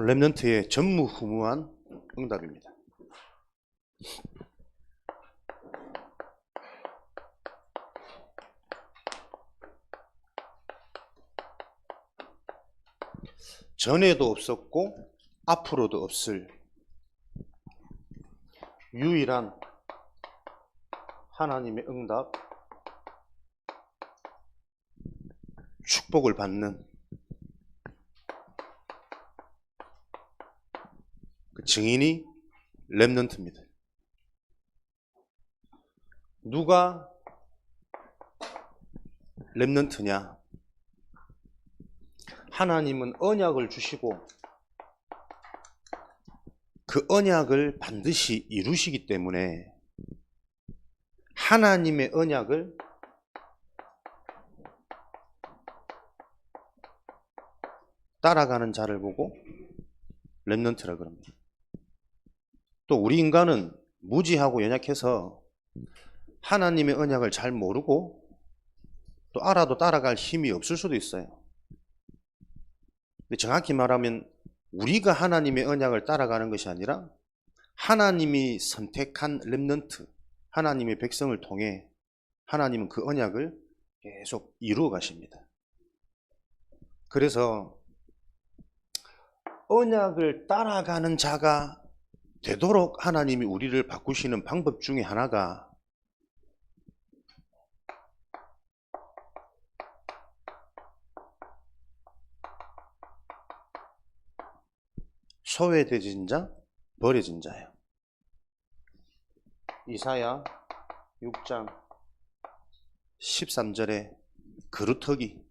랩넌트의 전무후무한 응답입니다. 전에도 없었고 앞으로도 없을 유일한 하나님의 응답, 축복을 받는 그 증인이 랩넌트입니다. 누가 랩넌트냐? 하나님은 언약을 주시고 그 언약을 반드시 이루시기 때문에 하나님의 언약을 따라가는 자를 보고 랩넌트라 그럽니다. 또 우리 인간은 무지하고 연약해서 하나님의 언약을 잘 모르고 또 알아도 따라갈 힘이 없을 수도 있어요. 근데 정확히 말하면 우리가 하나님의 언약을 따라가는 것이 아니라 하나님이 선택한 랩넌트, 하나님의 백성을 통해 하나님은 그 언약을 계속 이루어 가십니다. 그래서 언약을 따라가는 자가 되도록 하나님이 우리를 바꾸시는 방법 중에 하나가 소외되진 자, 버려진 자예요. 이사야 6장 13절에 그루터기,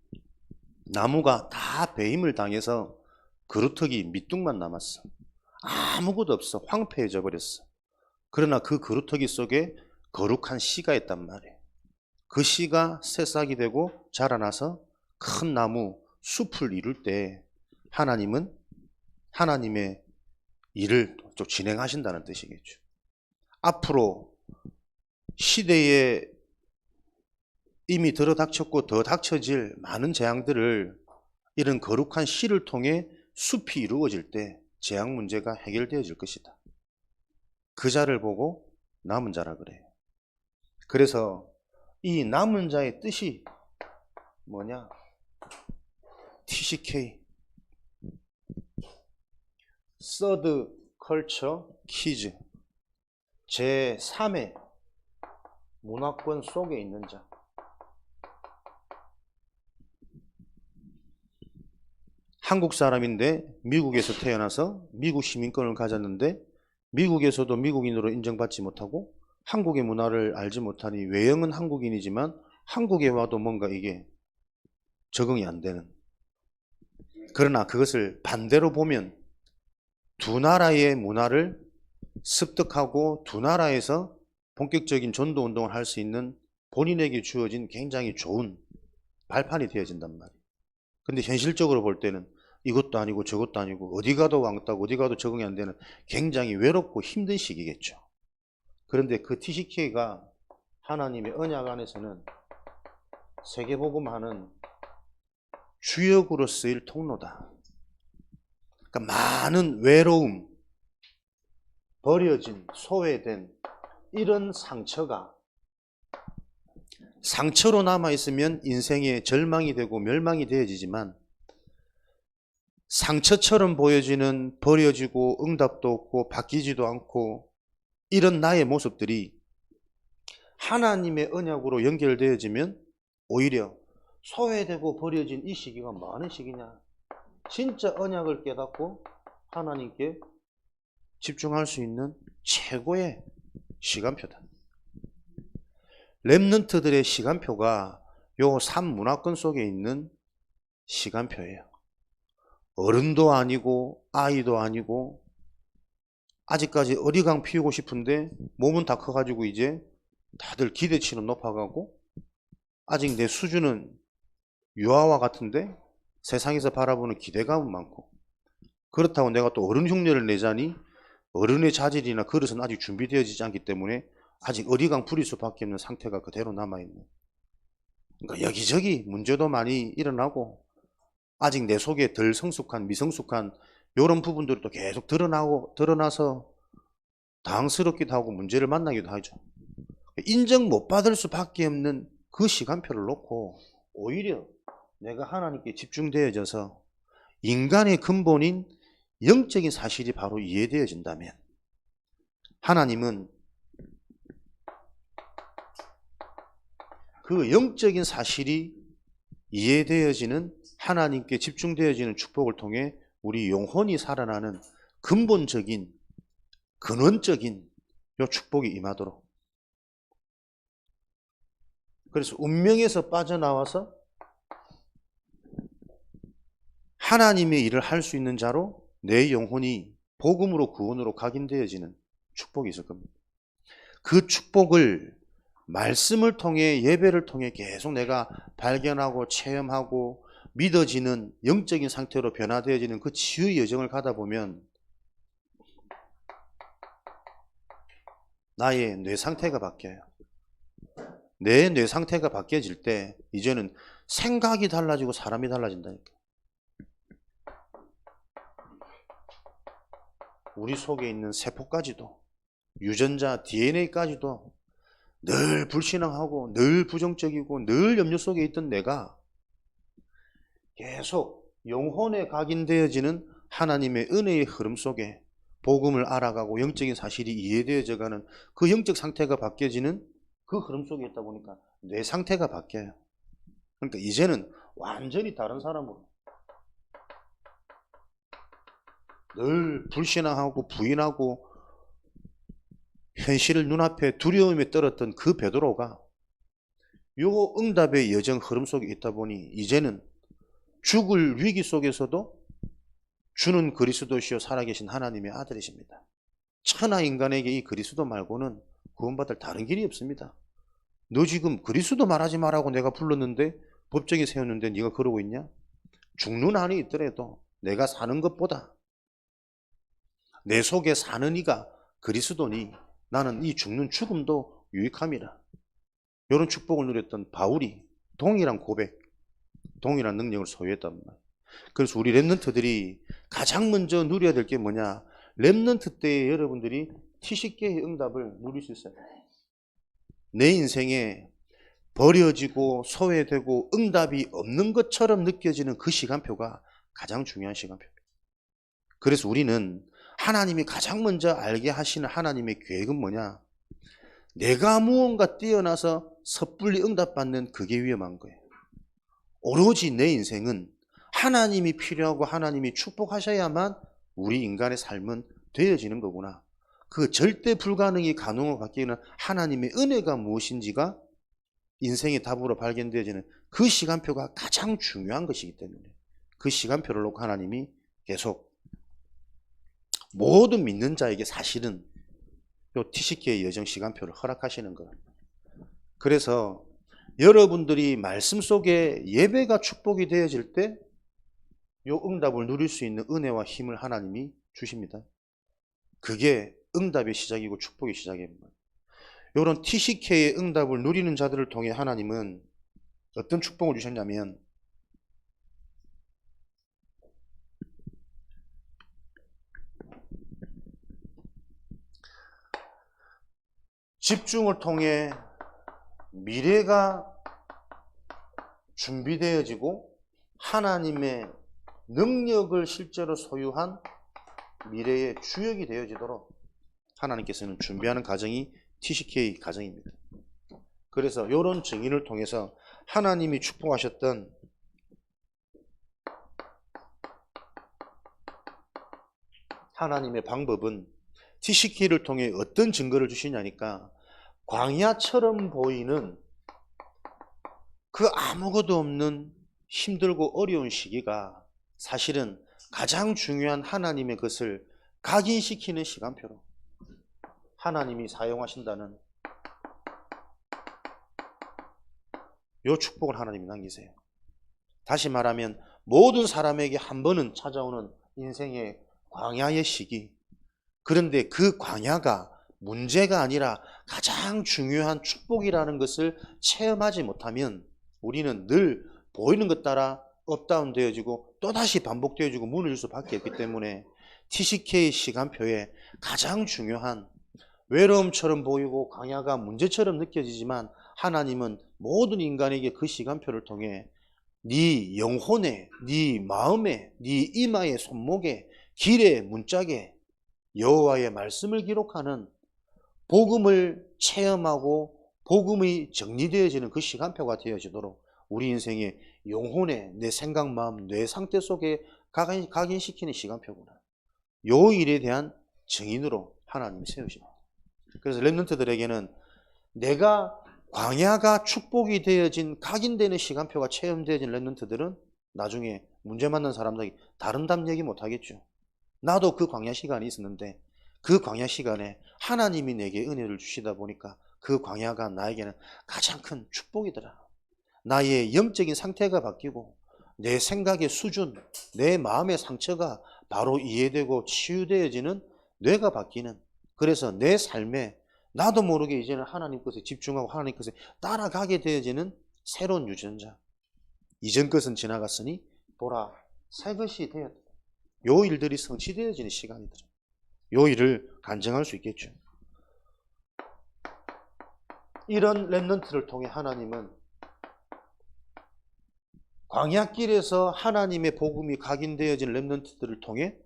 나무가 다 배임을 당해서 그루터기 밑둥만 남았어. 아무것도 없어. 황폐해져 버렸어. 그러나 그 그루터기 속에 거룩한 씨가 있단 말이에요. 그 씨가 새싹이 되고 자라나서 큰 나무, 숲을 이룰 때 하나님은 하나님의 일을 좀 진행하신다는 뜻이겠죠. 앞으로 시대에 이미 들어닥쳤고 더 닥쳐질 많은 재앙들을 이런 거룩한 씨를 통해 숲이 이루어질 때 재앙 문제가 해결되어질 것이다. 그 자를 보고 남은 자라 그래요. 그래서 이 남은 자의 뜻이 뭐냐? TCK, 서드 컬처 키즈, 제3의 문화권 속에 있는 자. 한국 사람인데 미국에서 태어나서 미국 시민권을 가졌는데 미국에서도 미국인으로 인정받지 못하고 한국의 문화를 알지 못하니 외형은 한국인이지만 한국에 와도 뭔가 이게 적응이 안 되는. 그러나 그것을 반대로 보면 두 나라의 문화를 습득하고 두 나라에서 본격적인 전도 운동을 할 수 있는 본인에게 주어진 굉장히 좋은 발판이 되어진단 말이에요. 근데 현실적으로 볼 때는 이것도 아니고 저것도 아니고 어디 가도 왕따고 어디 가도 적응이 안 되는 굉장히 외롭고 힘든 시기겠죠. 그런데 그 TCK가 하나님의 언약 안에서는 세계복음하는 주역으로 쓰일 통로다. 그러니까 많은 외로움, 버려진, 소외된 이런 상처가 상처로 남아있으면 인생의 절망이 되고 멸망이 되어지지만 상처처럼 보여지는 버려지고 응답도 없고 바뀌지도 않고 이런 나의 모습들이 하나님의 언약으로 연결되어지면 오히려 소외되고 버려진 이 시기가 많은 시기냐? 진짜 언약을 깨닫고 하나님께 집중할 수 있는 최고의 시간표다. 랩넌트들의 시간표가 요 3문화권 속에 있는 시간표예요. 어른도 아니고 아이도 아니고 아직까지 어리광 피우고 싶은데 몸은 다 커가지고 이제 다들 기대치는 높아가고 아직 내 수준은 유아와 같은데 세상에서 바라보는 기대감은 많고 그렇다고 내가 또 어른 흉내를 내자니 어른의 자질이나 그릇은 아직 준비되어지지 않기 때문에 아직 어리광 부릴 수밖에 없는 상태가 그대로 남아있는. 그러니까 여기저기 문제도 많이 일어나고 아직 내 속에 덜 성숙한, 미성숙한 이런 부분들이 또 계속 드러나서 당스럽기도 하고 문제를 만나기도 하죠. 인정 못 받을 수밖에 없는 그 시간표를 놓고 오히려 내가 하나님께 집중되어져서 인간의 근본인 영적인 사실이 바로 이해되어진다면 하나님은 그 영적인 사실이 이해되어지는 하나님께 집중되어지는 축복을 통해 우리 영혼이 살아나는 근본적인 근원적인 요 축복이 임하도록, 그래서 운명에서 빠져나와서 하나님의 일을 할 수 있는 자로 내 영혼이 복음으로 구원으로 각인되어지는 축복이 있을 겁니다. 그 축복을 말씀을 통해, 예배를 통해 계속 내가 발견하고 체험하고 믿어지는 영적인 상태로 변화되어지는 그 치유의 여정을 가다 보면 나의 뇌 상태가 바뀌어요. 내 뇌 상태가 바뀌어질 때 이제는 생각이 달라지고 사람이 달라진다니까. 우리 속에 있는 세포까지도, 유전자 DNA까지도 늘 불신앙하고 늘 부정적이고 늘 염려 속에 있던 내가 계속 영혼에 각인되어지는 하나님의 은혜의 흐름 속에 복음을 알아가고 영적인 사실이 이해되어져가는 그 영적 상태가 바뀌어지는 그 흐름 속에 있다 보니까 뇌 상태가 바뀌어요. 그러니까 이제는 완전히 다른 사람으로, 늘 불신앙하고 부인하고 현실을 눈앞에 두려움에 떨었던 그 베드로가 요 응답의 여정 흐름 속에 있다 보니 이제는 죽을 위기 속에서도 주는 그리스도시요 살아계신 하나님의 아들이십니다. 천하 인간에게 이 그리스도 말고는 구원받을 다른 길이 없습니다. 너 지금 그리스도 말하지 말라고 내가 불렀는데, 법정에 세웠는데 네가 그러고 있냐? 죽는 한이 있더라도 내가 사는 것보다 내 속에 사는 이가 그리스도니 나는 이 죽는 죽음도 유익함이라. 이런 축복을 누렸던 바울이 동일한 고백, 동일한 능력을 소유했단 말이에요. 그래서 우리 랩런트들이 가장 먼저 누려야 될 게 뭐냐? 랩런트 때에 여러분들이 티식계의 응답을 누릴 수 있어요. 내 인생에 버려지고 소외되고 응답이 없는 것처럼 느껴지는 그 시간표가 가장 중요한 시간표입니다. 그래서 우리는 하나님이 가장 먼저 알게 하시는 하나님의 계획은 뭐냐? 내가 무언가 뛰어나서 섣불리 응답받는 그게 위험한 거예요. 오로지 내 인생은 하나님이 필요하고 하나님이 축복하셔야만 우리 인간의 삶은 되어지는 거구나. 그 절대 불가능이 가능으로 바뀌는 하나님의 은혜가 무엇인지가 인생의 답으로 발견되어지는 그 시간표가 가장 중요한 것이기 때문에 그 시간표를 놓고 하나님이 계속 모든 믿는 자에게 사실은 요 티시키의 여정 시간표를 허락하시는 거예요. 그래서 여러분들이 말씀 속에 예배가 축복이 되어질 때 요 응답을 누릴 수 있는 은혜와 힘을 하나님이 주십니다. 그게 응답의 시작이고 축복의 시작입니다. 요런 TCK의 응답을 누리는 자들을 통해 하나님은 어떤 축복을 주셨냐면 집중을 통해 미래가 준비되어지고 하나님의 능력을 실제로 소유한 미래의 주역이 되어지도록 하나님께서는 준비하는 과정이 TCK 과정입니다. 그래서 이런 증인을 통해서 하나님이 축복하셨던 하나님의 방법은 TCK를 통해 어떤 증거를 주시냐니까 광야처럼 보이는 그 아무것도 없는 힘들고 어려운 시기가 사실은 가장 중요한 하나님의 것을 각인시키는 시간표로 하나님이 사용하신다는 이 축복을 하나님이 남기세요. 다시 말하면 모든 사람에게 한 번은 찾아오는 인생의 광야의 시기, 그런데 그 광야가 문제가 아니라 가장 중요한 축복이라는 것을 체험하지 못하면 우리는 늘 보이는 것 따라 업다운 되어지고 또다시 반복되어지고 무너질 수밖에 없기 때문에 TCK 시간표에 가장 중요한, 외로움처럼 보이고 광야가 문제처럼 느껴지지만 하나님은 모든 인간에게 그 시간표를 통해 네 영혼에, 네 마음에, 네 이마에, 손목에, 길에, 문짝에 여호와의 말씀을 기록하는, 복음을 체험하고 복음이 정리되어지는 그 시간표가 되어지도록 우리 인생의 영혼에, 내 생각, 마음, 뇌 상태 속에 각인시키는 시간표구나. 요 일에 대한 증인으로 하나님이 세우십니다. 그래서 렘넌트들에게는 내가 광야가 축복이 되어진, 각인되는 시간표가 체험되어진 렘넌트들은 나중에 문제 만난 사람들이 다른 답 얘기 못하겠죠. 나도 그 광야 시간이 있었는데 그 광야 시간에 하나님이 내게 은혜를 주시다 보니까 그 광야가 나에게는 가장 큰 축복이더라. 나의 영적인 상태가 바뀌고 내 생각의 수준, 내 마음의 상처가 바로 이해되고 치유되어지는 뇌가 바뀌는, 그래서 내 삶에 나도 모르게 이제는 하나님 것에 집중하고 하나님 것에 따라가게 되어지는 새로운 유전자. 이전 것은 지나갔으니 보라 새 것이 되었다. 요 일들이 성취되어지는 시간이더라. 요 일을 간증할 수 있겠죠. 이런 렘넌트를 통해 하나님은 광야길에서 하나님의 복음이 각인되어진 렘넌트들을 통해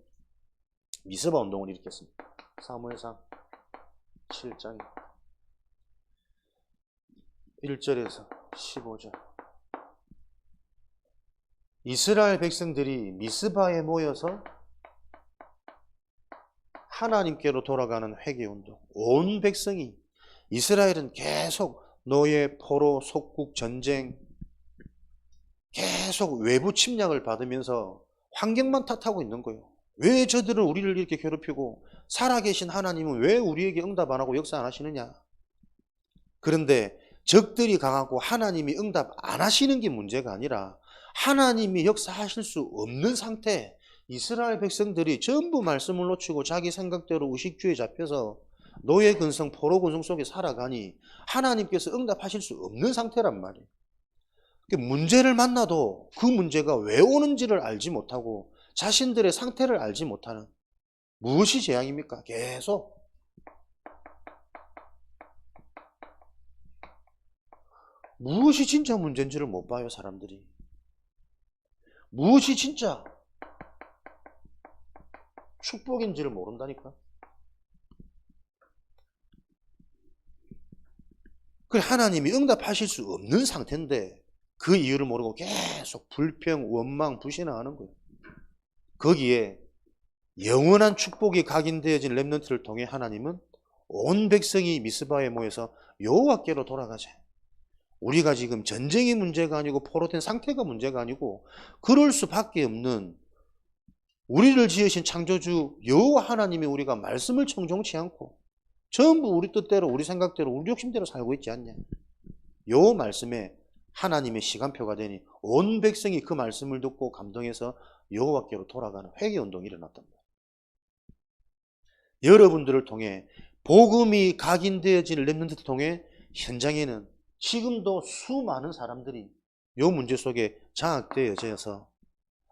미스바 운동을 일으켰습니다. 사무엘상 7장 1절에서 15절. 이스라엘 백성들이 미스바에 모여서 하나님께로 돌아가는 회개운동. 온 백성이, 이스라엘은 계속 노예, 포로, 속국, 전쟁, 계속 외부 침략을 받으면서 환경만 탓하고 있는 거예요. 왜 저들은 우리를 이렇게 괴롭히고 살아계신 하나님은 왜 우리에게 응답 안 하고 역사 안 하시느냐. 그런데 적들이 강하고 하나님이 응답 안 하시는 게 문제가 아니라 하나님이 역사하실 수 없는 상태, 이스라엘 백성들이 전부 말씀을 놓치고 자기 생각대로 의식주의에 잡혀서 노예 근성, 포로 근성 속에 살아가니 하나님께서 응답하실 수 없는 상태란 말이에요. 문제를 만나도 그 문제가 왜 오는지를 알지 못하고 자신들의 상태를 알지 못하는, 무엇이 재앙입니까? 계속 무엇이 진짜 문제인지를 못 봐요. 사람들이 무엇이 진짜 축복인지를 모른다니까. 그 하나님이 응답하실 수 없는 상태인데 그 이유를 모르고 계속 불평, 원망, 불신앙하는 거예요. 거기에 영원한 축복이 각인되어진 렘넌트를 통해 하나님은 온 백성이 미스바에 모여서 여호와께로 돌아가자. 우리가 지금 전쟁이 문제가 아니고 포로된 상태가 문제가 아니고 그럴 수밖에 없는, 우리를 지으신 창조주 여호와 하나님이 우리가 말씀을 청종치 않고 전부 우리 뜻대로, 우리 생각대로, 우리 욕심대로 살고 있지 않냐. 요 말씀에 하나님의 시간표가 되니 온 백성이 그 말씀을 듣고 감동해서 여호와께로 돌아가는 회개운동이 일어났답니다. 여러분들을 통해 복음이 각인되어진 렘넌트를 통해 현장에는 지금도 수많은 사람들이 요 문제 속에 장악되어져서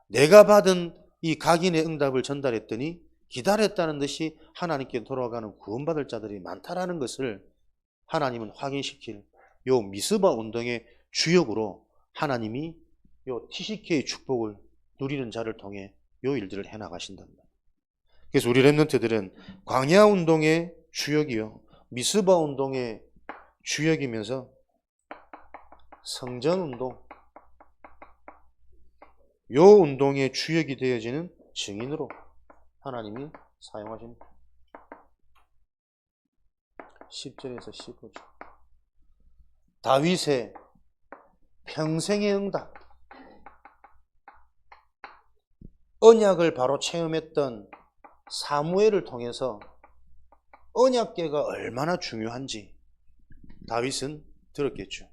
내가 받은 이 각인의 응답을 전달했더니 기다렸다는 듯이 하나님께 돌아가는 구원받을 자들이 많다라는 것을 하나님은 확인시킬 요 미스바 운동의 주역으로 하나님이 요 TCK 축복을 누리는 자를 통해 요 일들을 해나가신답니다. 그래서 우리 렘넌트들은 광야 운동의 주역이요, 미스바 운동의 주역이면서 성전 운동, 요 운동의 주역이 되어지는 증인으로 하나님이 사용하십니다. 10절에서 15절. 다윗의 평생의 응답, 언약을 바로 체험했던 사무엘을 통해서 언약궤가 얼마나 중요한지 다윗은 들었겠죠.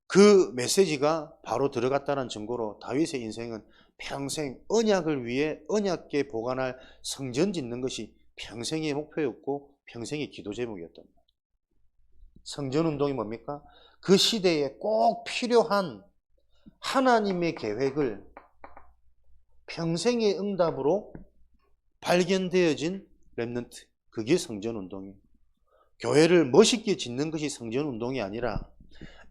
그 메시지가 바로 들어갔다는 증거로 다윗의 인생은 평생 언약을 위해 언약궤 보관할 성전 짓는 것이 평생의 목표였고 평생의 기도 제목이었답니다. 성전 운동이 뭡니까? 그 시대에 꼭 필요한 하나님의 계획을 평생의 응답으로 발견되어진 렘넌트, 그게 성전운동이에요. 교회를 멋있게 짓는 것이 성전운동이 아니라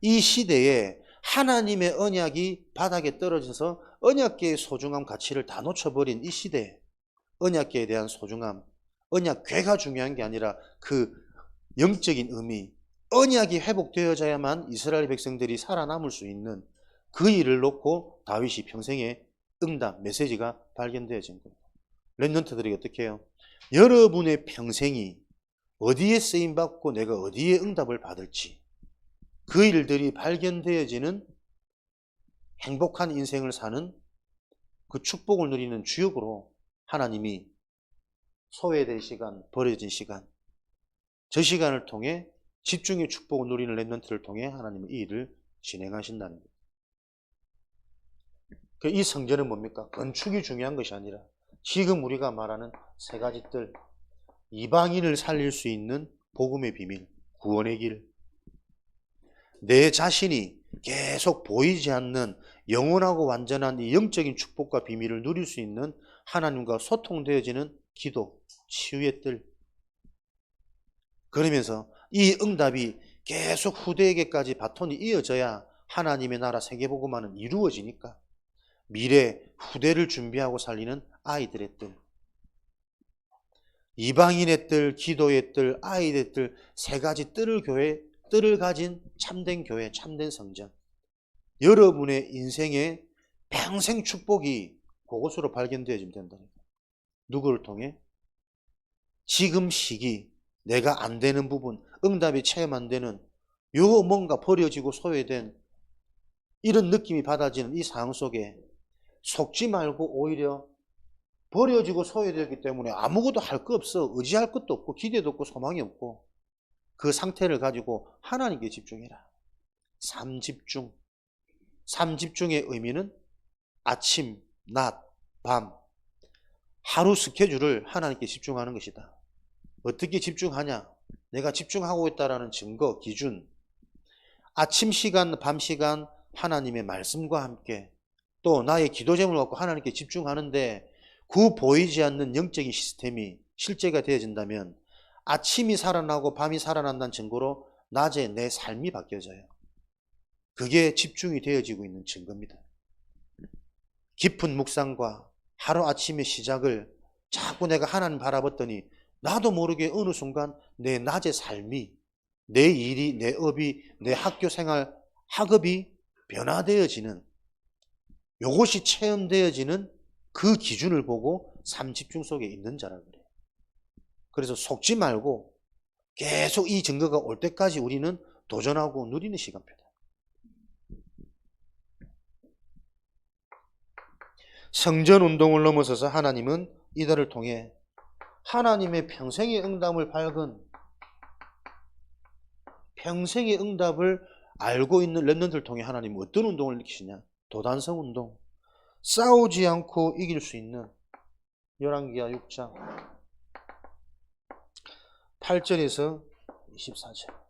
이 시대에 하나님의 언약이 바닥에 떨어져서 언약계의 소중함 가치를 다 놓쳐버린 이 시대에 언약계에 대한 소중함, 언약궤가 중요한 게 아니라 그 영적인 의미, 언약이 회복되어져야만 이스라엘 백성들이 살아남을 수 있는 그 일을 놓고 다윗이 평생의 응답, 메시지가 발견되어진 거예요. 렘넌트들이 어떻게 해요? 여러분의 평생이 어디에 쓰임받고 내가 어디에 응답을 받을지 그 일들이 발견되어지는 행복한 인생을 사는 그 축복을 누리는 주역으로 하나님이 소외된 시간, 버려진 시간, 저 시간을 통해 집중의 축복을 누리는 렘넌트를 통해 하나님은 이 일을 진행하신다는 거예요. 이 성전은 뭡니까? 건축이 중요한 것이 아니라 지금 우리가 말하는 세 가지 뜰, 이방인을 살릴 수 있는 복음의 비밀, 구원의 길, 내 자신이 계속 보이지 않는 영원하고 완전한 이 영적인 축복과 비밀을 누릴 수 있는 하나님과 소통되어지는 기도, 치유의 뜰. 그러면서 이 응답이 계속 후대에게까지 바톤이 이어져야 하나님의 나라 세계복음화는 이루어지니까 미래 후대를 준비하고 살리는 아이들의 뜰, 이방인의 뜰, 기도의 뜰, 아이들의 뜰, 세 가지 뜰을 가진 참된 교회, 참된 성전. 여러분의 인생의 평생 축복이 그것으로 발견되어지면 된다는 거예요. 누구를 통해? 지금 시기 내가 안 되는 부분, 응답이 체험 안 되는 요 뭔가 버려지고 소외된 이런 느낌이 받아지는 이 상황 속에 속지 말고 오히려 버려지고 소외되었기 때문에 아무것도 할 거 없어. 의지할 것도 없고 기대도 없고 소망이 없고 그 상태를 가지고 하나님께 집중해라. 삼집중. 삼집중의 의미는 아침, 낮, 밤 하루 스케줄을 하나님께 집중하는 것이다. 어떻게 집중하냐? 내가 집중하고 있다라는 증거, 기준. 아침 시간, 밤 시간 하나님의 말씀과 함께 또 나의 기도 제목을 갖고 하나님께 집중하는데 그 보이지 않는 영적인 시스템이 실제가 되어진다면 아침이 살아나고 밤이 살아난다는 증거로 낮에 내 삶이 바뀌어져요. 그게 집중이 되어지고 있는 증거입니다. 깊은 묵상과 하루아침의 시작을 자꾸 내가 하나님 바라봤더니 나도 모르게 어느 순간 내 낮의 삶이, 내 일이, 내 업이, 내 학교 생활, 학업이 변화되어지는, 요것이 체험되어지는 그 기준을 보고 삼집중 속에 있는 자라 그래요. 그래서 속지 말고 계속 이 증거가 올 때까지 우리는 도전하고 누리는 시간표다. 성전운동을 넘어서서 하나님은 이들을 통해 하나님의 평생의 응답을 밝은, 평생의 응답을 알고 있는 렘넌트를 통해 하나님은 어떤 운동을 일으키시냐? 도단성 운동. 싸우지 않고 이길 수 있는 열왕기하 6장 8절에서 24절.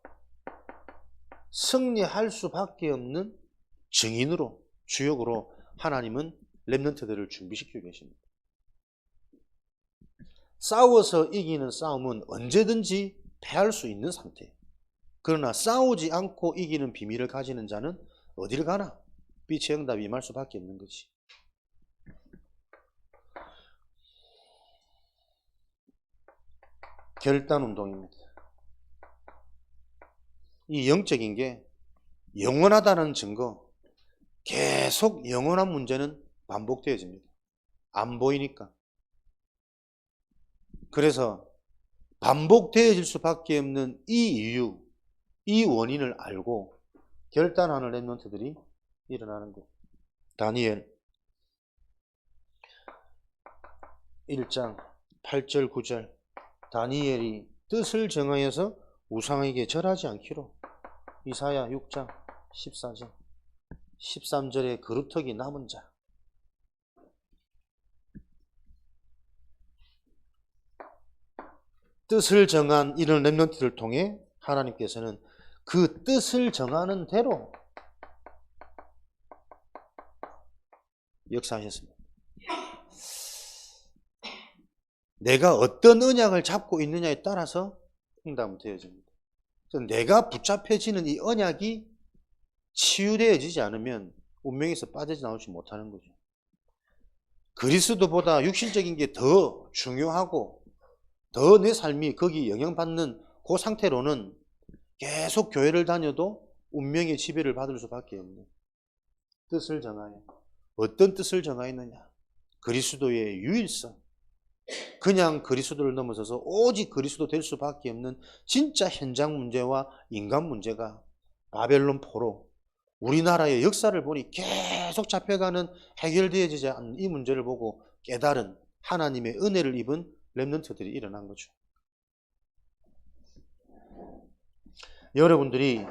승리할 수밖에 없는 증인으로, 주역으로 하나님은 렘넌트들을 준비시키고 계십니다. 싸워서 이기는 싸움은 언제든지 패할 수 있는 상태예요. 그러나 싸우지 않고 이기는 비밀을 가지는 자는 어디를 가나? 빛의 응답이 임할 수밖에 없는 거지. 결단운동입니다. 이 영적인 게 영원하다는 증거, 계속 영원한 문제는 반복되어집니다. 안 보이니까. 그래서 반복되어질 수밖에 없는 이 이유, 이 원인을 알고 결단하는 렘넌트들이 일어나는 것. 다니엘 1장 8절 9절. 다니엘이 뜻을 정하여서 우상에게 절하지 않기로. 이사야 6장 14절 13절에 그루터기 남은 자. 뜻을 정한 이런 렘넌트를 통해 하나님께서는 그 뜻을 정하는 대로 역사하셨습니다. 내가 어떤 언약을 잡고 있느냐에 따라서 응답은 되어집니다. 내가 붙잡혀지는 이 언약이 치유되어지지 않으면 운명에서 빠져나오지 못하는 거죠. 그리스도보다 육신적인 게 더 중요하고 더 내 삶이 거기 영향받는 그 상태로는 계속 교회를 다녀도 운명의 지배를 받을 수밖에 없는 뜻을 정하여 어떤 뜻을 정하였느냐? 그리스도의 유일성. 그냥 그리스도를 넘어서서 오직 그리스도 될 수밖에 없는 진짜 현장 문제와 인간 문제가 바벨론 포로 우리나라의 역사를 보니 계속 잡혀가는 해결되어지지 않는 이 문제를 보고 깨달은 하나님의 은혜를 입은 렘넌트들이 일어난 거죠. 여러분들이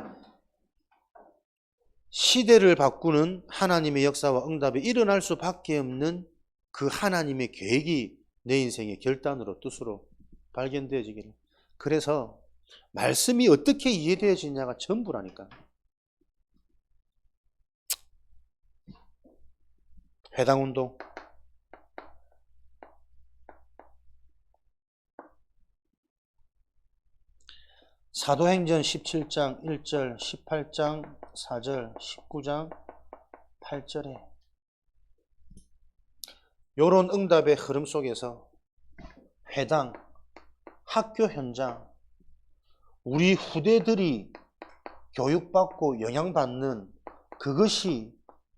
시대를 바꾸는 하나님의 역사와 응답이 일어날 수밖에 없는 그 하나님의 계획이 내 인생의 결단으로 뜻으로 발견되어지기를. 그래서 말씀이 어떻게 이해되어지냐가 전부라니까. 회당운동. 사도행전 17장 1절, 18장 4절, 19장 8절에 요런 응답의 흐름 속에서 회당, 학교 현장, 우리 후대들이 교육받고 영향받는 그것이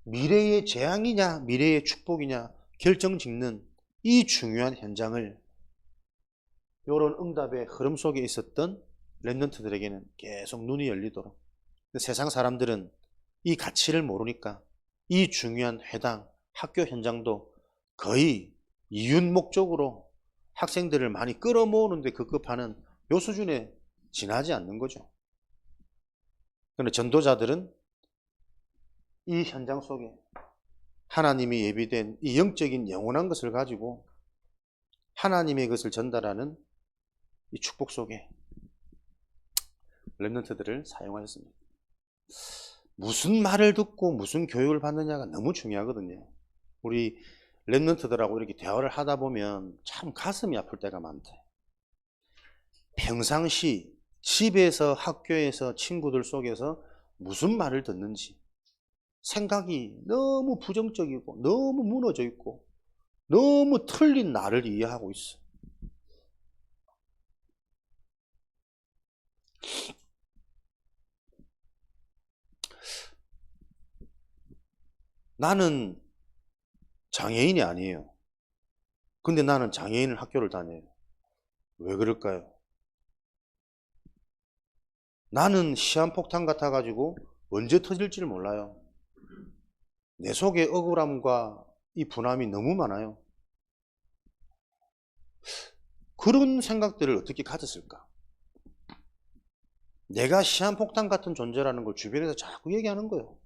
미래의 재앙이냐 미래의 축복이냐 결정짓는 이 중요한 현장을 요런 응답의 흐름 속에 있었던 렘넌트들에게는 계속 눈이 열리도록. 세상 사람들은 이 가치를 모르니까 이 중요한 회당, 학교 현장도 거의 이윤 목적으로 학생들을 많이 끌어모으는데 급급하는 요 수준에 지나지 않는 거죠. 그런데 전도자들은 이 현장 속에 하나님이 예비된 이 영적인 영원한 것을 가지고 하나님의 것을 전달하는 이 축복 속에 렘넌트들을 사용하였습니다. 무슨 말을 듣고 무슨 교육을 받느냐가 너무 중요하거든요. 우리 렘넌트들하고 이렇게 대화를 하다 보면 참 가슴이 아플 때가 많대. 평상시 집에서 학교에서 친구들 속에서 무슨 말을 듣는지 생각이 너무 부정적이고 너무 무너져 있고 너무 틀린 나를 이해하고 있어. 나는 장애인이 아니에요. 근데 나는 장애인을 학교를 다녀요. 왜 그럴까요? 나는 시한폭탄 같아가지고 언제 터질지를 몰라요. 내 속에 억울함과 이 분함이 너무 많아요. 그런 생각들을 어떻게 가졌을까? 내가 시한폭탄 같은 존재라는 걸 주변에서 자꾸 얘기하는 거예요.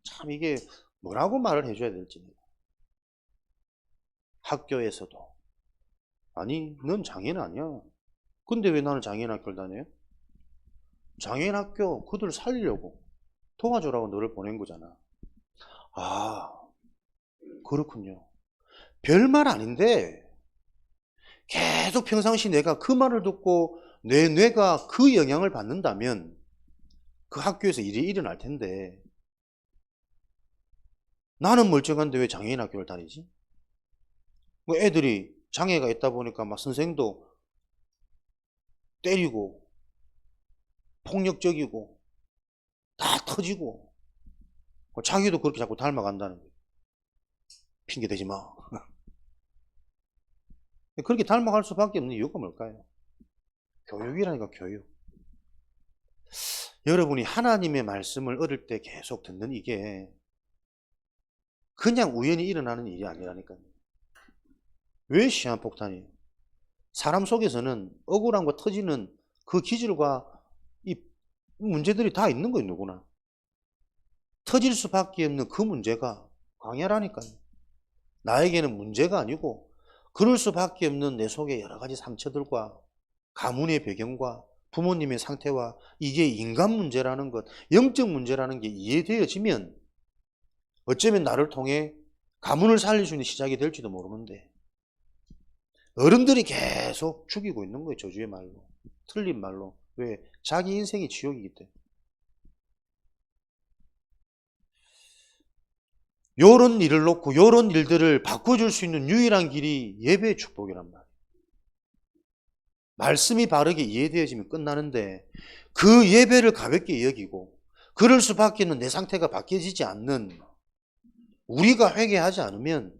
참 이게 뭐라고 말을 해줘야 될지. 학교에서도 아니 넌 장애인 아니야. 근데 왜 나는 장애인 학교를 다녀요? 장애인 학교 그들 살리려고 도와주라고 너를 보낸 거잖아. 아 그렇군요. 별말 아닌데 계속 평상시 내가 그 말을 듣고 내 뇌가 그 영향을 받는다면 그 학교에서 일이 일어날 텐데 나는 멀쩡한데 왜 장애인 학교를 다니지? 뭐 애들이 장애가 있다 보니까 막 선생도 때리고 폭력적이고 다 터지고 자기도 그렇게 자꾸 닮아간다는 거예요. 핑계 대지 마. 그렇게 닮아갈 수밖에 없는 이유가 뭘까요? 교육이라니까 교육. 여러분이 하나님의 말씀을 얻을 때 계속 듣는 이게 그냥 우연히 일어나는 일이 아니라니까요. 왜 시한폭탄이에요? 사람 속에서는 억울함과 터지는 그 기질과 이 문제들이 다 있는 거예요. 누구나. 터질 수밖에 없는 그 문제가 광야라니까요. 나에게는 문제가 아니고 그럴 수밖에 없는 내 속에 여러 가지 상처들과 가문의 배경과 부모님의 상태와 이게 인간 문제라는 것, 영적 문제라는 게 이해되어지면 어쩌면 나를 통해 가문을 살릴 수 있는 시작이 될지도 모르는데 어른들이 계속 죽이고 있는 거예요. 저주의 말로. 틀린 말로. 왜? 자기 인생이 지옥이기 때문에. 요런 일을 놓고 요런 일들을 바꿔줄 수 있는 유일한 길이 예배의 축복이란 말이에요. 말씀이 바르게 이해되어지면 끝나는데 그 예배를 가볍게 여기고 그럴 수밖에는 내 상태가 바뀌어지지 않는 우리가 회개하지 않으면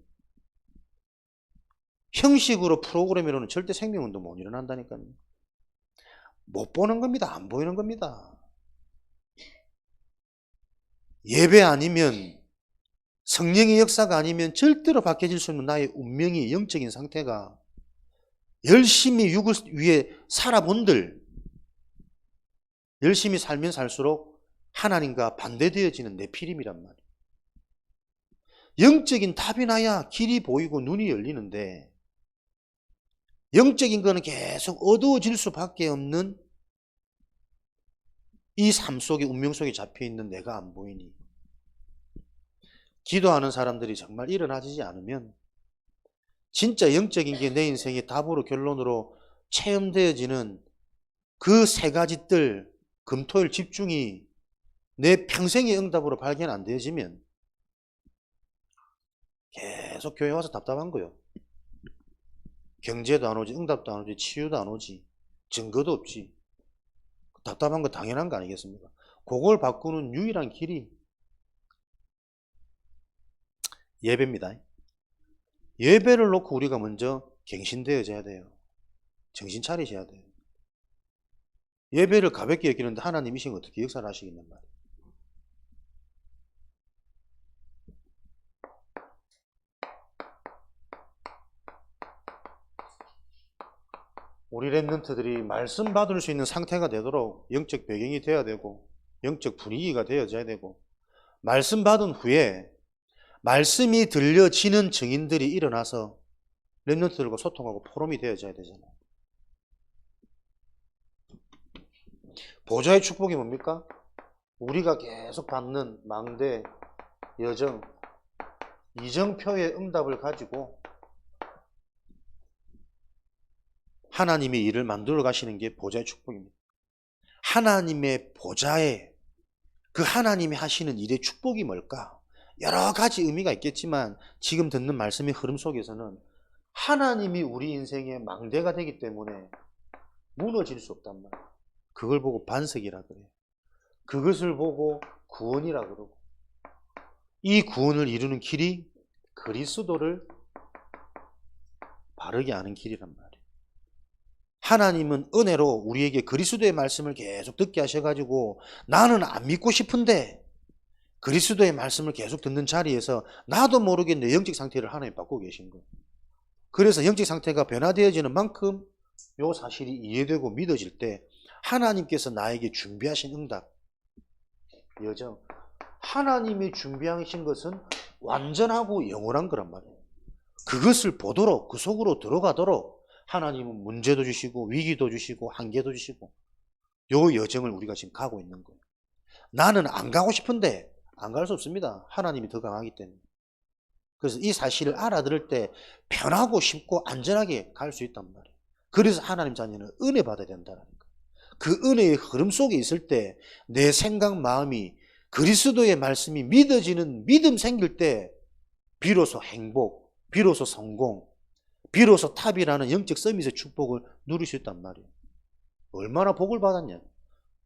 형식으로 프로그램으로는 절대 생명운동 못 일어난다니까요. 못 보는 겁니다. 안 보이는 겁니다. 예배 아니면 성령의 역사가 아니면 절대로 바뀌어질 수 없는 나의 운명이 영적인 상태가 열심히 육을 위해 살아본들 열심히 살면 살수록 하나님과 반대되어지는 네피림이란 말이에요. 영적인 답이 나야 길이 보이고 눈이 열리는데 영적인 거는 계속 어두워질 수밖에 없는 이 삶 속에 운명 속에 잡혀있는 내가 안 보이니 기도하는 사람들이 정말 일어나지지 않으면 진짜 영적인 게 내 인생의 답으로 결론으로 체험되어지는 그 세 가지 뜰 금토일 집중이 내 평생의 응답으로 발견 안 되어지면 계속 교회 와서 답답한 거예요. 경제도 안 오지, 응답도 안 오지, 치유도 안 오지, 증거도 없지. 답답한 거 당연한 거 아니겠습니까? 그걸 바꾸는 유일한 길이 예배입니다. 예배를 놓고 우리가 먼저 갱신되어져야 돼요. 정신 차리셔야 돼요. 예배를 가볍게 여기는데 하나님이신 어떻게 역사를 하시겠냔 말이에요. 우리 랩런트들이 말씀 받을 수 있는 상태가 되도록 영적 배경이 되어야 되고 영적 분위기가 되어져야 되고 말씀 받은 후에 말씀이 들려지는 증인들이 일어나서 랩런트들과 소통하고 포럼이 되어져야 되잖아요. 보좌의 축복이 뭡니까? 우리가 계속 받는 망대, 여정, 이정표의 응답을 가지고 하나님의 일을 만들어 가시는 게 보좌의 축복입니다. 하나님의 보좌에 그 하나님이 하시는 일의 축복이 뭘까? 여러 가지 의미가 있겠지만 지금 듣는 말씀의 흐름 속에서는 하나님이 우리 인생의 망대가 되기 때문에 무너질 수 없단 말이에요. 그걸 보고 반석이라 그래요. 그것을 보고 구원이라 그러고 이 구원을 이루는 길이 그리스도를 바르게 아는 길이란 말이에요. 하나님은 은혜로 우리에게 그리스도의 말씀을 계속 듣게 하셔가지고 나는 안 믿고 싶은데 그리스도의 말씀을 계속 듣는 자리에서 나도 모르게 내 영적 상태를 하나님 바꾸고 계신 거예요. 그래서 영적 상태가 변화되어지는 만큼 이 사실이 이해되고 믿어질 때 하나님께서 나에게 준비하신 응답, 여정, 하나님이 준비하신 것은 완전하고 영원한 거란 말이에요. 그것을 보도록 그 속으로 들어가도록 하나님은 문제도 주시고 위기도 주시고 한계도 주시고 요 여정을 우리가 지금 가고 있는 거예요. 나는 안 가고 싶은데 안 갈 수 없습니다. 하나님이 더 강하기 때문에. 그래서 이 사실을 알아들을 때 편하고 쉽고 안전하게 갈 수 있단 말이에요. 그래서 하나님 자녀는 은혜 받아야 된다는 거예요. 그 은혜의 흐름 속에 있을 때 내 생각 마음이 그리스도의 말씀이 믿어지는 믿음 생길 때 비로소 행복, 비로소 성공, 비로소 탑이라는 영적 서밋의 축복을 누릴 수 있단 말이에요. 얼마나 복을 받았냐.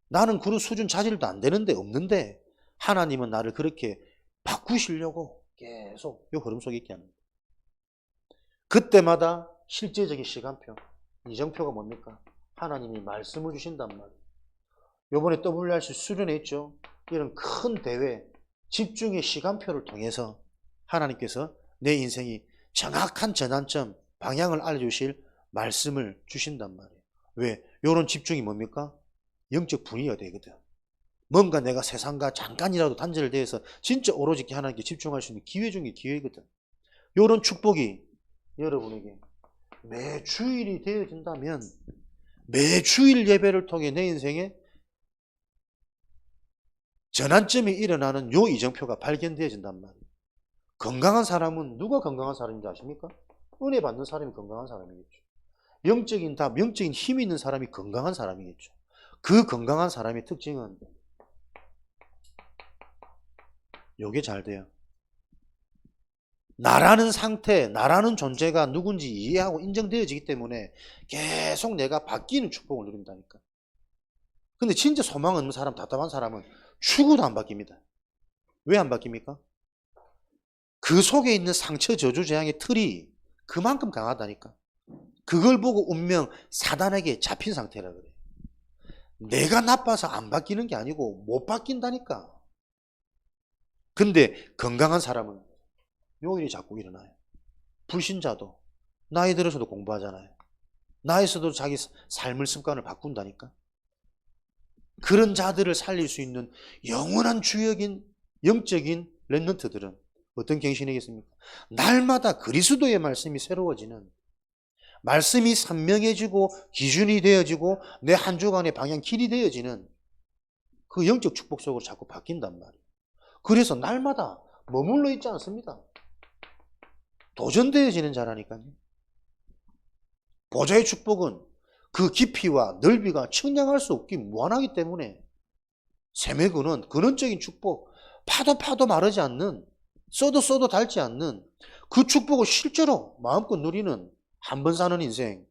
나는 그런 수준 자질도 안 되는데 없는데 하나님은 나를 그렇게 바꾸시려고 계속 이 흐름 속에 있게 합니다. 그때마다 실제적인 시간표, 이정표가 뭡니까? 하나님이 말씀을 주신단 말이에요. 요번에 WRC 수련회 있죠? 이런 큰 대회, 집중의 시간표를 통해서 하나님께서 내 인생이 정확한 전환점, 방향을 알려주실 말씀을 주신단 말이에요. 왜? 요런 집중이 뭡니까? 영적 분위기가 되거든. 뭔가 내가 세상과 잠깐이라도 단절돼서 진짜 오로지 하나님께 집중할 수 있는 기회 중에 기회거든. 요런 축복이 여러분에게 매주일이 되어진다면 매주일 예배를 통해 내 인생에 전환점이 일어나는 요 이정표가 발견되어진단 말이에요. 건강한 사람은 누가 건강한 사람인지 아십니까? 은혜 받는 사람이 건강한 사람이겠죠. 영적인 힘이 있는 사람이 건강한 사람이겠죠. 그 건강한 사람의 특징은 요게 잘 돼요. 나라는 상태, 나라는 존재가 누군지 이해하고 인정되어지기 때문에 계속 내가 바뀌는 축복을 누린다니까. 근데 진짜 소망 없는 사람, 답답한 사람은 죽어도 안 바뀝니다. 왜 안 바뀝니까? 그 속에 있는 상처, 저주, 재앙의 틀이 그만큼 강하다니까. 그걸 보고 운명, 사단에게 잡힌 상태라 그래. 내가 나빠서 안 바뀌는 게 아니고 못 바뀐다니까. 근데 건강한 사람은 요 일이 자꾸 일어나요. 불신자도 나이 들어서도 공부하잖아요. 나이에서도 자기 삶을 습관을 바꾼다니까. 그런 자들을 살릴 수 있는 영원한 주역인 영적인 렘넌트들은 어떤 경신이겠습니까? 날마다 그리스도의 말씀이 새로워지는, 말씀이 선명해지고 기준이 되어지고 내 한 주간의 방향 길이 되어지는 그 영적 축복 속으로 자꾸 바뀐단 말이에요. 그래서 날마다 머물러 있지 않습니다. 도전되어지는 자라니까요. 보좌의 축복은 그 깊이와 넓이가 측량할 수 없기 무한하기 때문에 세매근은 근원적인 축복, 파도 마르지 않는, 써도 닳지 않는 그 축복을 실제로 마음껏 누리는, 한 번 사는 인생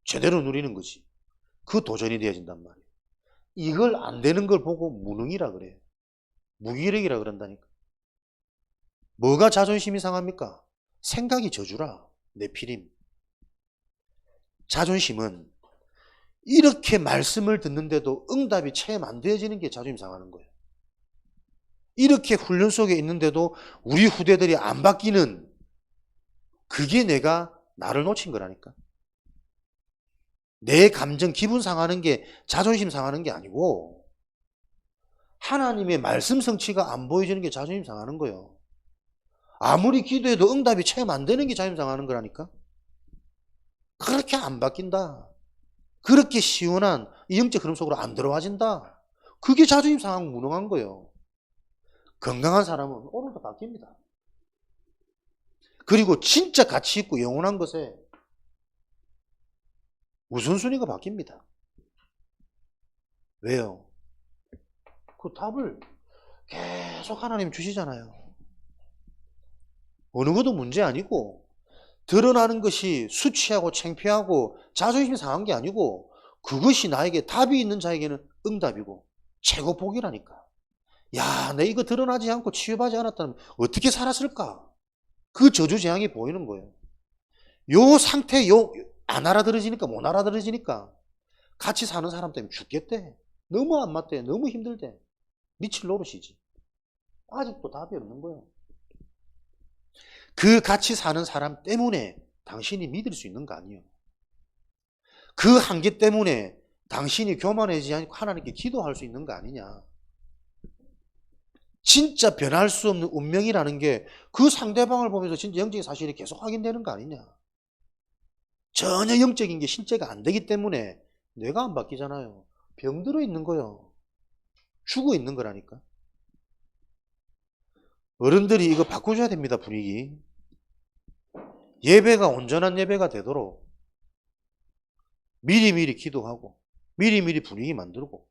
제대로 누리는 거지. 그 도전이 되어진단 말이에요. 이걸 안 되는 걸 보고 무능이라 그래요. 무기력이라 그런다니까. 뭐가 자존심이 상합니까? 생각이 저주라. 내피림. 자존심은 이렇게 말씀을 듣는데도 응답이 체험 안 되어지는 게 자존심 상하는 거예요. 이렇게 훈련 속에 있는데도 우리 후대들이 안 바뀌는, 그게 내가 나를 놓친 거라니까. 내 감정, 기분 상하는 게 자존심 상하는 게 아니고 하나님의 말씀 성취가 안 보여지는 게 자존심 상하는 거예요. 아무리 기도해도 응답이 체험 안 되는 게 자존심 상하는 거라니까. 그렇게 안 바뀐다. 그렇게 시원한 이 영적 흐름 속으로 안 들어와진다. 그게 자존심 상하고 무능한 거예요. 건강한 사람은 오늘도 바뀝니다. 그리고 진짜 가치 있고 영원한 것에 우선순위가 바뀝니다. 왜요? 그 답을 계속 하나님 주시잖아요. 어느 것도 문제 아니고, 드러나는 것이 수치하고 창피하고 자존심 상한 게 아니고, 그것이 나에게 답이 있는 자에게는 응답이고 최고 복이라니까. 야, 내 이거 드러나지 않고 치유받지 않았다면 어떻게 살았을까? 그 저주 재앙이 보이는 거예요. 요 상태, 안 알아들어지니까, 못 알아들어지니까 같이 사는 사람 때문에 죽겠대. 너무 안 맞대. 너무 힘들대. 미칠 노릇이지. 아직도 답이 없는 거예요. 그 같이 사는 사람 때문에 당신이 믿을 수 있는 거 아니에요. 그 한계 때문에 당신이 교만하지 않고 하나님께 기도할 수 있는 거 아니냐. 진짜 변할 수 없는 운명이라는 게 그 상대방을 보면서 진짜 영적인 사실이 계속 확인되는 거 아니냐. 전혀 영적인 게 실제가 안 되기 때문에 뇌가 안 바뀌잖아요. 병들어 있는 거예요. 죽어 있는 거라니까. 어른들이 이거 바꿔줘야 됩니다, 분위기. 예배가 온전한 예배가 되도록 미리미리 기도하고 미리미리 분위기 만들고.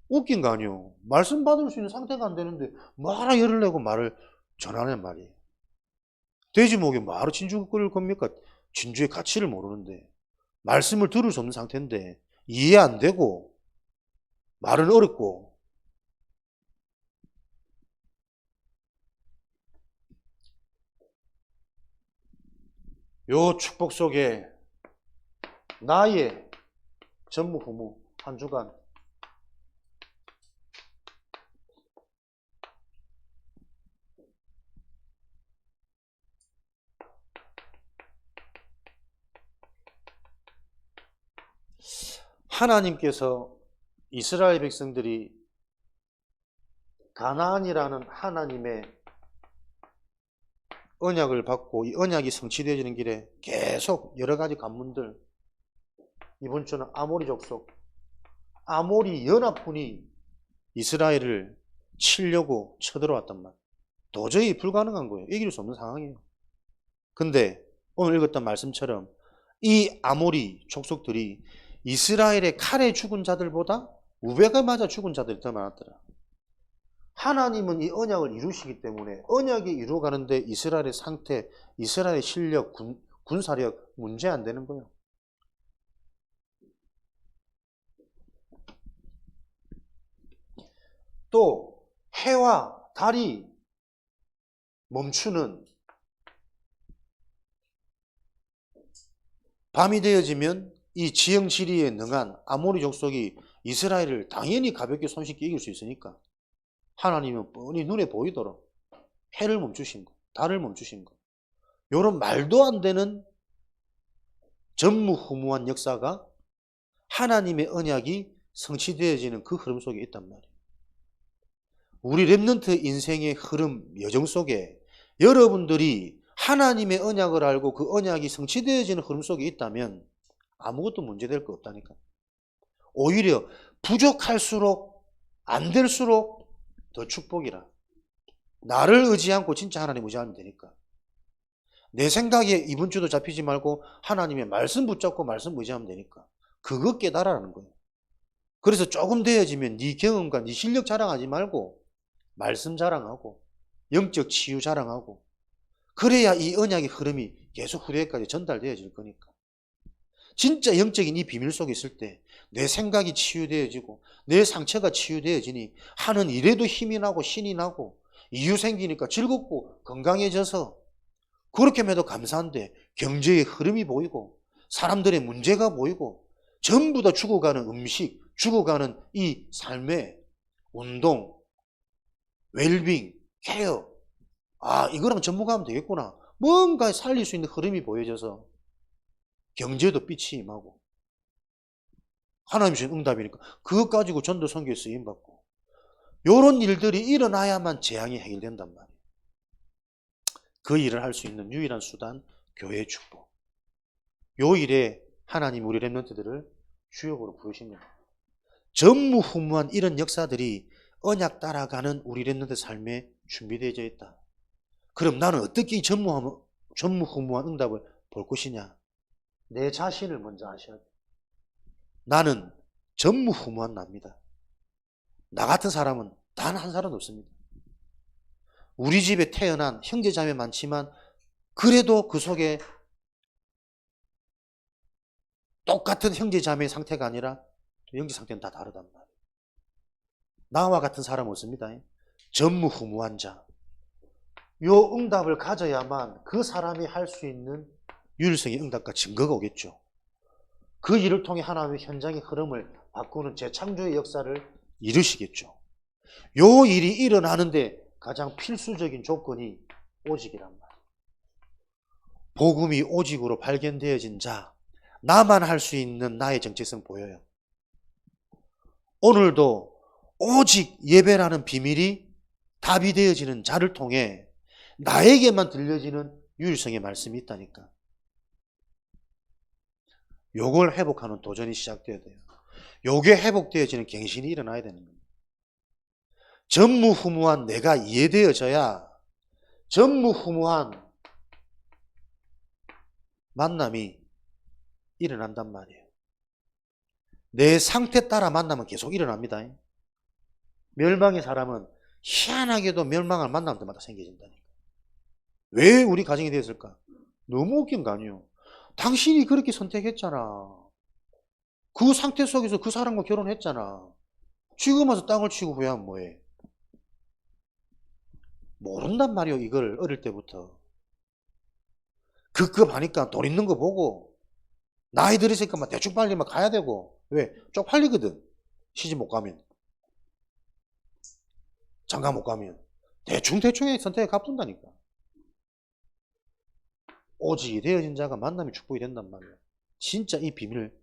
웃긴 거 아니에요. 말씀 받을 수 있는 상태가 안 되는데 뭐하나 열을 내고 말을 전하는 말이에요. 돼지 목에 뭐하러 진주 끓일 겁니까? 진주의 가치를 모르는데, 말씀을 들을 수 없는 상태인데 이해 안 되고 말은 어렵고. 요 축복 속에 나의 전무 후무 한 주간 하나님께서 이스라엘 백성들이 가나안이라는 하나님의 언약을 받고 이 언약이 성취되어지는 길에 계속 여러 가지 관문들, 이번 주는 아모리 족속, 아모리 연합군이 이스라엘을 치려고 쳐들어왔단 말이에요. 도저히 불가능한 거예요. 이길 수 없는 상황이에요. 근데 오늘 읽었던 말씀처럼 이 아모리 족속들이 이스라엘의 칼에 죽은 자들보다 우베가 맞아 죽은 자들이 더 많았더라. 하나님은 이 언약을 이루시기 때문에 언약이 이루어가는데 이스라엘의 상태, 이스라엘의 실력, 군사력 문제 안 되는 거예요. 또 해와 달이 멈추는 밤이 되어지면 이 지형 지리에 능한 아모리 족속이 이스라엘을 당연히 가볍게 손쉽게 이길 수 있으니까 하나님은 뻔히 눈에 보이도록 해를 멈추신 거, 달을 멈추신 거. 이런 말도 안 되는 전무후무한 역사가 하나님의 언약이 성취되어지는 그 흐름 속에 있단 말이에요. 우리 렘넌트 인생의 흐름, 여정 속에 여러분들이 하나님의 언약을 알고 그 언약이 성취되어지는 흐름 속에 있다면 아무것도 문제될 거 없다니까. 오히려 부족할수록 안 될수록 더 축복이라. 나를 의지 않고 진짜 하나님 의지하면 되니까. 내 생각에 이번 주도 잡히지 말고 하나님의 말씀 붙잡고 말씀 의지하면 되니까. 그거 깨달아라는 거예요. 그래서 조금 되어지면 네 경험과 네 실력 자랑하지 말고 말씀 자랑하고 영적 치유 자랑하고 그래야 이 언약의 흐름이 계속 후대까지 전달되어질 거니까. 진짜 영적인 이 비밀 속에 있을 때 내 생각이 치유되어지고 내 상처가 치유되어지니 하는 일에도 힘이 나고 신이 나고 이유 생기니까 즐겁고 건강해져서 그렇게 해도 감사한데 경제의 흐름이 보이고 사람들의 문제가 보이고 전부 다 죽어가는 음식, 죽어가는 이 삶의 운동, 웰빙, 케어. 아, 이거랑 전무가하면 되겠구나. 뭔가 살릴 수 있는 흐름이 보여져서 경제도 빛이 임하고 하나님 주신 응답이니까 그것 가지고 전도 선교에 쓰임받고 이런 일들이 일어나야만 재앙이 해결된단 말이에요. 그 일을 할 수 있는 유일한 수단, 교회의 축복. 요 일에 하나님 우리 렘넌트들을 주역으로 부르십니다. 전무후무한 이런 역사들이 언약 따라가는 우리 렘넌트 삶에 준비되어져 있다. 그럼 나는 어떻게 이 전무후무한 응답을 볼 것이냐? 내 자신을 먼저 아셔야 돼. 나는 전무후무한 납니다. 나 같은 사람은 단 한 사람도 없습니다. 우리 집에 태어난 형제자매 많지만 그래도 그 속에 똑같은 형제자매의 상태가 아니라 영적 상태는 다 다르단 말이에요. 나와 같은 사람 없습니다. 전무후무한 자. 요 응답을 가져야만 그 사람이 할 수 있는 유일성의 응답과 증거가 오겠죠. 그 일을 통해 하나님의 현장의 흐름을 바꾸는 재창조의 역사를 이루시겠죠. 요 일이 일어나는데 가장 필수적인 조건이 오직이란 말이에요. 복음이 오직으로 발견되어진 자, 나만 할 수 있는 나의 정체성 보여요. 오늘도 오직 예배라는 비밀이 답이 되어지는 자를 통해 나에게만 들려지는 유일성의 말씀이 있다니까. 요걸 회복하는 도전이 시작되어야 돼요. 요게 회복되어지는 갱신이 일어나야 되는 겁니다. 전무후무한 내가 이해되어져야 전무후무한 만남이 일어난단 말이에요. 내 상태 따라 만나면 계속 일어납니다. 멸망의 사람은 희한하게도 멸망을 만날 때마다 생겨진다니까. 왜 우리 가정이 되었을까? 너무 웃긴 거 아니에요. 당신이 그렇게 선택했잖아. 그 상태 속에서 그 사람과 결혼했잖아. 지금 와서 땅을 치고 후회하면 뭐해? 모른단 말이에요. 이걸 어릴 때부터. 급급하니까 돈 있는 거 보고 나이 들으니까 막 대충 빨리 막 가야 되고. 왜? 쪽팔리거든. 시집 못 가면. 장가 못 가면. 대충의 선택에 갚는다니까. 오직이 되어진 자가 만남이 축복이 된단 말이에요. 진짜 이 비밀을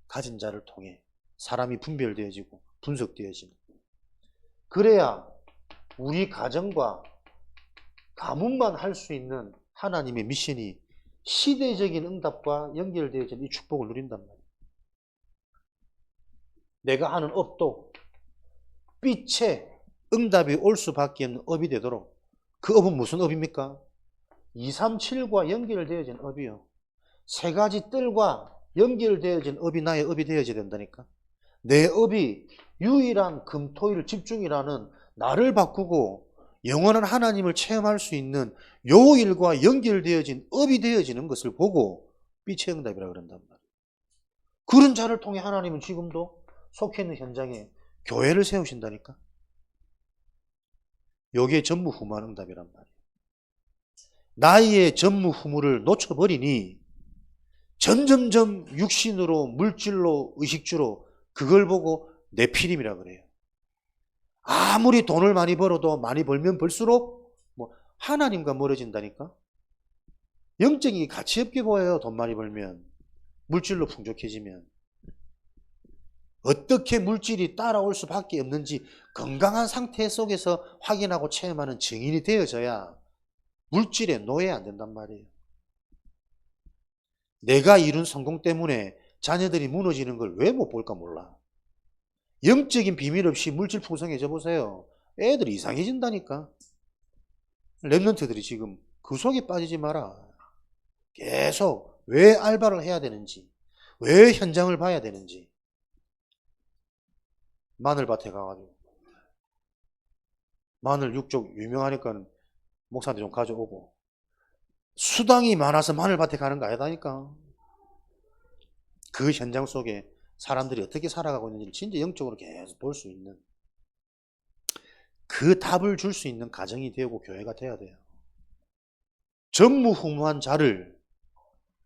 가진 자를 통해 사람이 분별되어지고 분석되어지는. 그래야 우리 가정과 가문만 할 수 있는 하나님의 미션이 시대적인 응답과 연결되어진 이 축복을 누린단 말이에요. 내가 하는 업도 빛의 응답이 올 수밖에 없는 업이 되도록. 그 업은 무슨 업입니까? 2, 3, 7과 연결되어진 업이요. 세 가지 뜰과 연결되어진 업이 나의 업이 되어져야 된다니까. 내 업이 유일한 금토일 집중이라는 나를 바꾸고 영원한 하나님을 체험할 수 있는 요일과 연결되어진 업이 되어지는 것을 보고 빛의 응답이라고 그런단 말이에요. 그런 자를 통해 하나님은 지금도 속해 있는 현장에 교회를 세우신다니까. 여기에 전무후무한 응답이란 말이에요. 나의 전무후무를 놓쳐버리니 점점점 육신으로, 물질로, 의식주로 그걸 보고 내피림이라 그래요. 아무리 돈을 많이 벌어도 많이 벌면 벌수록 하나님과 멀어진다니까. 영적인 가치 없게 보여요. 돈 많이 벌면, 물질로 풍족해지면. 어떻게 물질이 따라올 수밖에 없는지 건강한 상태 속에서 확인하고 체험하는 증인이 되어져야 물질의 노예 안 된단 말이에요. 내가 이룬 성공 때문에 자녀들이 무너지는 걸 왜 못 볼까 몰라. 영적인 비밀 없이 물질 풍성해져 보세요. 애들이 이상해진다니까. 랩런트들이 지금 그 속에 빠지지 마라. 계속 왜 알바를 해야 되는지, 왜 현장을 봐야 되는지. 마늘밭에 가가지고 마늘 육족 유명하니까 목사한테 좀 가져오고, 수당이 많아서 마늘밭에 가는 거 아니다니까. 그 현장 속에 사람들이 어떻게 살아가고 있는지를 진짜 영적으로 계속 볼 수 있는, 그 답을 줄 수 있는 가정이 되고 교회가 돼야 돼요. 전무후무한 자를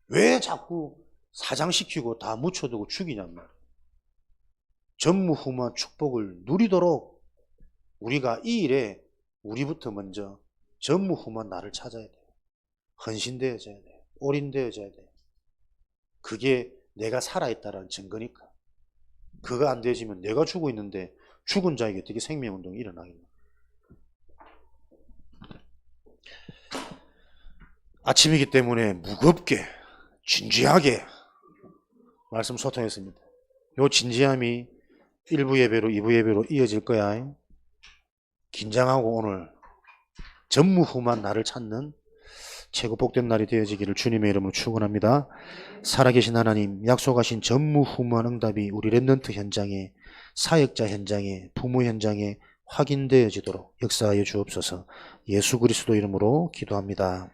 왜 자꾸 사장시키고 다 묻혀두고 죽이냔 말이에요. 전무후무한 축복을 누리도록 우리가 이 일에 우리부터 먼저 전무후무한 나를 찾아야 돼요. 헌신되어져야 돼요. 올인되어져야 돼요. 그게 내가 살아있다는 증거니까. 그거 안 되어지면 내가 죽어 있는데 죽은 자에게 어떻게 생명운동이 일어나겠나. 아침이기 때문에 무겁게 진지하게 말씀 소통했습니다. 요 진지함이 1부 예배로 2부 예배로 이어질 거야. 긴장하고 오늘 전무후무한 나를 찾는 최고 복된 날이 되어지기를 주님의 이름으로 축원합니다. 살아계신 하나님, 약속하신 전무후무한 응답이 우리 랩런트 현장에, 사역자 현장에, 부모 현장에 확인되어지도록 역사하여 주옵소서. 예수 그리스도 이름으로 기도합니다.